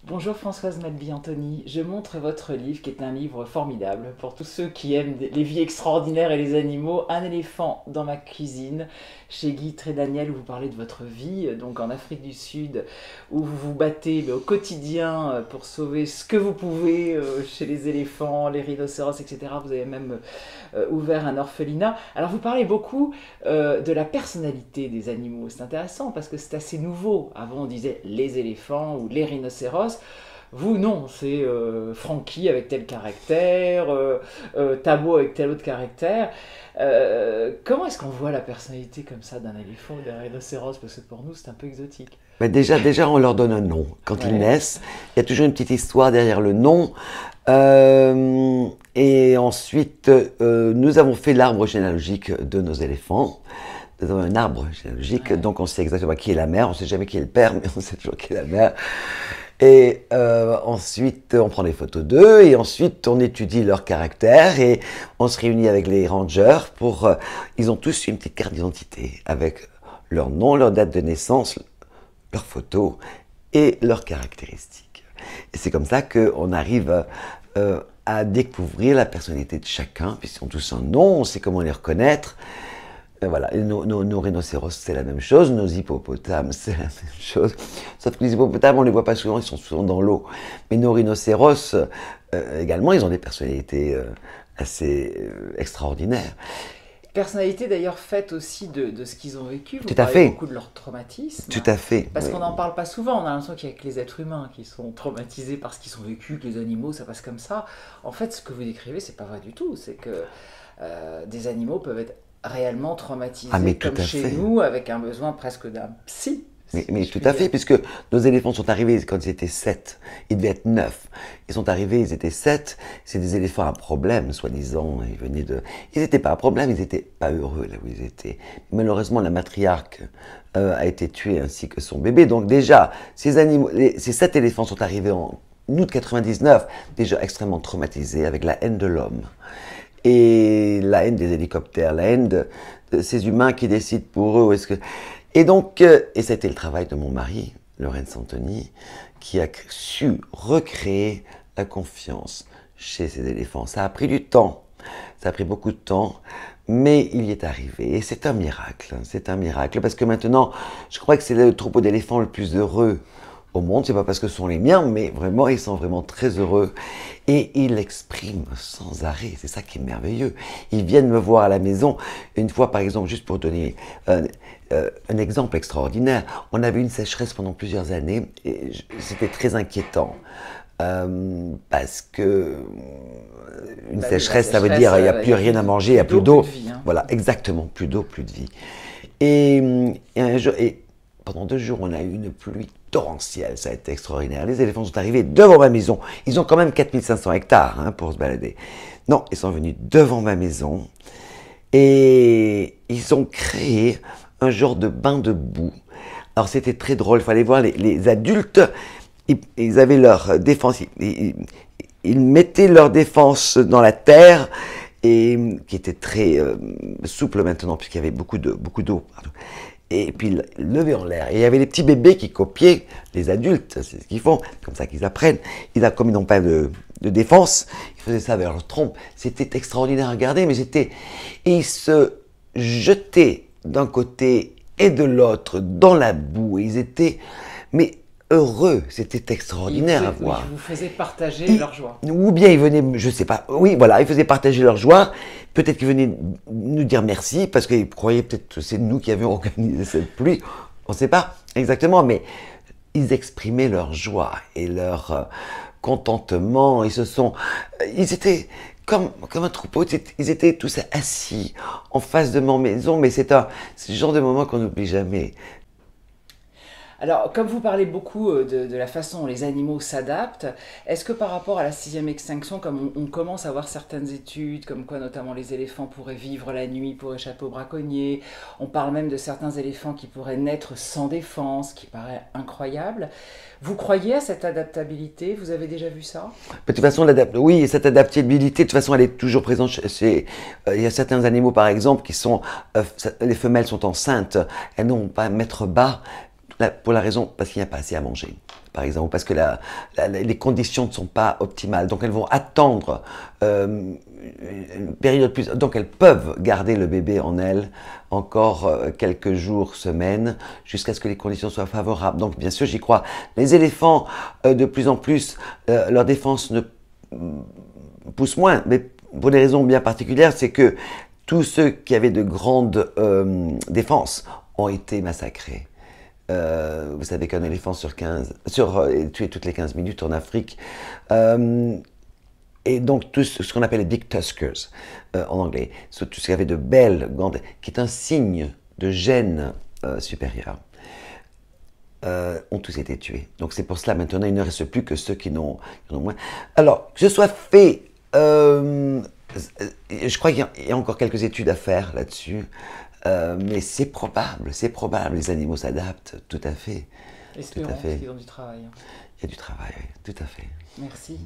Bonjour Françoise Malby-Antony, je montre votre livre qui est un livre formidable pour tous ceux qui aiment les vies extraordinaires et les animaux. Un éléphant dans ma cuisine, chez Guy Trédaniel, où vous parlez de votre vie, donc en Afrique du Sud, où vous vous battez au quotidien pour sauver ce que vous pouvez chez les éléphants, les rhinocéros, etc. Vous avez même ouvert un orphelinat. Alors vous parlez beaucoup de la personnalité des animaux, c'est intéressant parce que c'est assez nouveau. Avant on disait les éléphants ou les rhinocéros. Vous, non, c'est Frankie avec tel caractère, Tabo avec tel autre caractère. Comment est-ce qu'on voit la personnalité comme ça d'un éléphant ou d'un rhinocéros? Parce que pour nous, c'est un peu exotique. Ben déjà, on leur donne un nom. Quand ils Ouais. naissent, il y a toujours une petite histoire derrière le nom. Et ensuite, nous avons fait l'arbre généalogique de nos éléphants. Nous avons un arbre généalogique, Ouais. donc on sait exactement qui est la mère. On ne sait jamais qui est le père, mais on sait toujours qui est la mère. Et ensuite, on prend des photos d'eux et ensuite, on étudie leur caractère et on se réunit avec les rangers pour... ils ont tous une petite carte d'identité avec leur nom, leur date de naissance, leurs photos et leurs caractéristiques. Et c'est comme ça qu'on arrive à découvrir la personnalité de chacun, puisqu'ils ont tous un nom, on sait comment les reconnaître. Et voilà, et nos rhinocéros, c'est la même chose, nos hippopotames, c'est la même chose. Sauf que les hippopotames, on ne les voit pas souvent, ils sont souvent dans l'eau. Mais nos rhinocéros, également, ils ont des personnalités assez extraordinaires. Personnalité d'ailleurs faite aussi de ce qu'ils ont vécu. Vous Tout à parlez fait, beaucoup de leur traumatisme. tout à fait. Parce Oui. qu'on n'en parle pas souvent, on a l'impression qu'il y a que les êtres humains qui sont traumatisés par ce qu'ils ont vécu, que les animaux ça passe comme ça. En fait, ce que vous décrivez, c'est pas vrai du tout. C'est que des animaux peuvent être réellement Ah, traumatisés, mais tout comme à chez fait. nous, avec un besoin presque d'un psy, Mais si je tout puis à dire. fait, puisque nos éléphants sont arrivés quand ils étaient 7. Ils devaient être 9. Ils sont arrivés, ils étaient 7. C'est des éléphants à problème, soi-disant. Ils venaient de... Ils n'étaient pas à problème, ils n'étaient pas heureux là où ils étaient. Malheureusement, la matriarque a été tuée ainsi que son bébé. Donc déjà, ces animaux, ces 7 éléphants sont arrivés en août 99, déjà extrêmement traumatisés, avec la haine de l'homme. Et la haine des hélicoptères, la haine de ces humains qui décident pour eux. Est-ce que... Et donc, et ça a été le travail de mon mari, Laurence Antony, qui a su recréer la confiance chez ces éléphants. Ça a pris du temps, ça a pris beaucoup de temps, mais il y est arrivé. Et c'est un miracle, c'est un miracle, parce que maintenant, je crois que c'est le troupeau d'éléphants le plus heureux au monde. C'est pas parce que ce sont les miens, mais vraiment, ils sont vraiment très heureux. Et ils l'expriment sans arrêt. C'est ça qui est merveilleux. Ils viennent me voir à la maison. Une fois, par exemple, juste pour donner un exemple extraordinaire, on avait une sécheresse pendant plusieurs années et c'était très inquiétant. Parce que une Bah oui, la sécheresse, ça veut sécheresse, dire il n'y a il plus n'y a rien à manger, il n'y plus a plus d'eau, plus d'eau. de vie, hein. Voilà, exactement, plus d'eau, plus de vie. Et un jour, et pendant 2 jours, on a eu une pluie torrentielle, ça a été extraordinaire. Les éléphants sont arrivés devant ma maison. Ils ont quand même 4500 hectares hein, pour se balader. Non, ils sont venus devant ma maison et ils ont créé un genre de bain de boue. Alors c'était très drôle, il fallait voir les adultes, ils avaient leur défense, ils mettaient leur défense dans la terre, et qui était très souple maintenant, puisqu'il y avait beaucoup d'eau. Et puis ils levaient en l'air. Et il y avait les petits bébés qui copiaient les adultes, c'est ce qu'ils font, comme ça qu'ils apprennent. Comme ils n'ont pas de défense, ils faisaient ça avec leur trompe. C'était extraordinaire à regarder, mais c'était... Et ils se jetaient d'un côté et de l'autre dans la boue. Et ils étaient, mais heureux, c'était extraordinaire à Oui, voir. vous faisiez partager leur joie. Ou bien ils venaient, je sais pas, oui, voilà, ils faisaient partager leur joie. Peut-être qu'ils venaient nous dire merci parce qu'ils croyaient peut-être que c'est nous qui avions organisé cette pluie. On ne sait pas exactement, mais ils exprimaient leur joie et leur contentement. Ils étaient comme un troupeau. Ils étaient tous assis en face de ma maison, mais c'est le genre de moment qu'on n'oublie jamais. Alors, comme vous parlez beaucoup de la façon dont les animaux s'adaptent, est-ce que par rapport à la sixième extinction, comme on commence à voir certaines études, comme quoi notamment les éléphants pourraient vivre la nuit pour échapper aux braconniers, on parle même de certains éléphants qui pourraient naître sans défense, qui paraît incroyable. Vous croyez à cette adaptabilité? Vous avez déjà vu ça? De toute façon, oui, cette adaptabilité, de toute façon, elle est toujours présente il y a certains animaux, par exemple, les femelles sont enceintes, elles n'ont pas à mettre bas, pour la raison, parce qu'il n'y a pas assez à manger. par exemple, parce que les conditions ne sont pas optimales. Donc elles vont attendre une période plus... Donc elles peuvent garder le bébé en elles encore quelques jours, semaines, jusqu'à ce que les conditions soient favorables. Donc bien sûr, j'y crois. Les éléphants, de plus en plus, leur défense ne pousse moins, mais pour des raisons bien particulières, c'est que tous ceux qui avaient de grandes défenses ont été massacrés. Vous savez qu'un éléphant est tué toutes les 15 minutes en Afrique. Et donc tout ce qu'on appelle les big tuskers en anglais, tout ce qui avait de belles grandes, qui est un signe de gène supérieur, ont tous été tués. Donc c'est pour cela maintenant il ne reste plus que ceux qui en ont moins. Alors que ce soit fait, je crois qu'il y a encore quelques études à faire là-dessus. Mais c'est probable, les animaux s'adaptent, tout à fait. Espérons qu'ils ont du travail. Il y a du travail, oui, tout à fait. Merci.